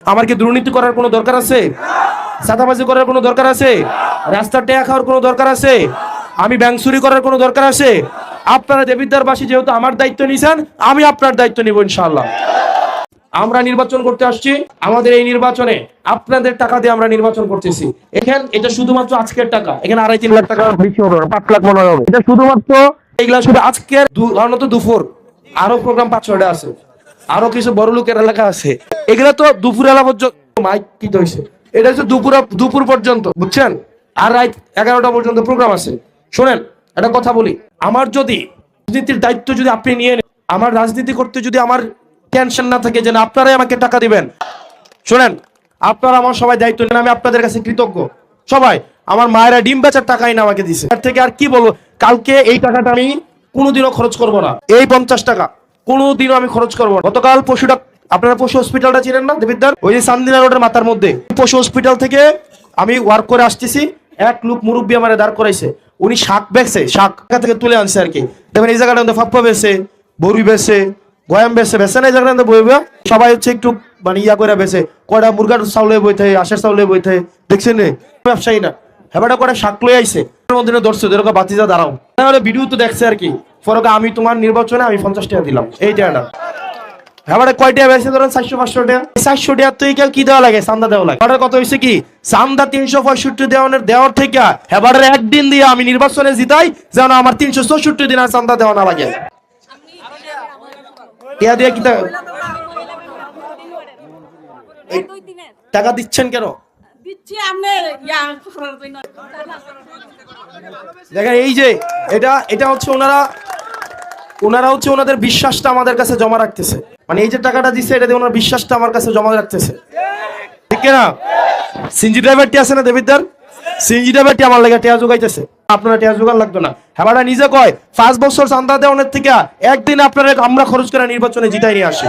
আমার কি দুর্নীতি করার কোনো দরকার আছে? চাঁদাবাজি করার কোনো দরকার আছে? রাস্তার টেয়া খাওয়ার কোনো দরকার আছে? আমি ব্যাংক চুরি করার কোনো দরকার আছে? আপনারা দেবিদ্বারবাসী যেহেতু আমার দায়িত্ব নিয়েছেন, আমি আপনার দায়িত্ব নিব ইনশাআল্লাহ। আমরা নির্বাচন করতে আসছি, আমাদের এই নির্বাচনে আপনাদের টাকা দিয়ে আমরা নির্বাচন করতেছি। এটা শুধুমাত্র আজকের টাকা, এখানে 2.5-3 লাখ টাকা বেশি হবে না, 5 লাখ মনে হবে। এটা শুধুমাত্র এইগুলা শুধু আজকের দুপুর, আরো প্রোগ্রাম 5-6টা আছে, আরো কিছু বড় লোকের এলাকা আছে, এগুলা তো দুপুর এলা পর্যন্ত মাইক কি হয়েছে, এটা হচ্ছে দুপুর পর্যন্ত, বুঝছেন? আর রাত 11টা পর্যন্ত প্রোগ্রাম আছে। শোনেন, একটা কথা বলি, আমার যদি রাজনীতির দায়িত্ব যদি আপনি নিয়ে নেন, আমার রাজনীতি করতে যদি আমার টেনশন না থাকে যে না আপনারাই আমাকে টাকা দিবেন, শোনেন, আপনারা আমার সবাই দায়িত্ব নেন, আমি আপনাদের কাছে কৃতজ্ঞ। সবাই আমার মায়েরা ডিম বেচার টাকাই না আমাকে দিছে, এর থেকে আর কি বলবো। কালকে এই টাকাটা আমি কোনোদিনও খরচ করব না, এই 50 টাকা কোনোদিনও আমি খরচ করবো না। গতকাল পশুটা, আপনারা পশু হসপিটালটা চিনেন না দেবিদ্বার, ওই যে চান্দিনা রোডের মাথার মধ্যে পশু হসপিটাল থেকে আমি ওয়ার্ক করে আসতেছি, এক লোক মুরব্বী আমার দাঁড় করাইছে, উনি শাক বেচছে, শাক থেকে তুলে আনছে আর কি। দেখবেন এই জায়গাটা ফাপ্পা বেছে, বড়ি বেছে, গয়াম বেছে, বেছে না এই জায়গাটা বইবে, সবাই হচ্ছে একটু মানে ইয়া করে বেছে, কয়টা মুরগার চাউলে বইতে, আশের চাউলে বইতে, দেখছেন ব্যবসায়ী না হেবাটা করে শাক লই আইছে, মধ্যে ধরছে যেরকম বাতিজা দাঁড়াও, তাহলে ভিডিও তো দেখছে আর কি। ফরক আমি তোমার নির্বাচনে আমি 50 টাকা দিলাম, এই টাকাটা হেবারে কয়টা বেছে ধরেন 400-500 টাকা, 400 টাকা তো কি দেওয়া লাগে, চান্দা দেওয়া লাগে। হেবারের কথা হয়েছে কি, চান্দা 365 দেওয়ার থেকে হেবারের একদিন দিয়ে আমি নির্বাচনে জিতাই, যেন আমার 364 দিন আর চান্দা দেওয়া না লাগে। দিয়ে কি টাকা দিচ্ছেন কেন? দেখেন এই যে এটা হচ্ছে ওনারা হচ্ছে ওনাদের বিশ্বাসটা আমাদের কাছে জমা রাখতেছে, মানে এই যে টাকাটা দিচ্ছে এটা দিয়ে ওনার বিশ্বাসটা আমার কাছে জমা রাখতেছে, ঠিক না? সিনজি ড্রাইভারটি আছে না দেবিদ্দার, সিনজি ড্রাইভারটি আমার লাগে টেয়া জোগাইতেছে, আপনারা টেয়া জোগান লাগতো না। হেবাটা নিজে কয় 5 বছর চান্দা দেওয়ার থেকে একদিন আপনারা আমরা খরচ করে নির্বাচনে জিতাই নিয়ে আসি।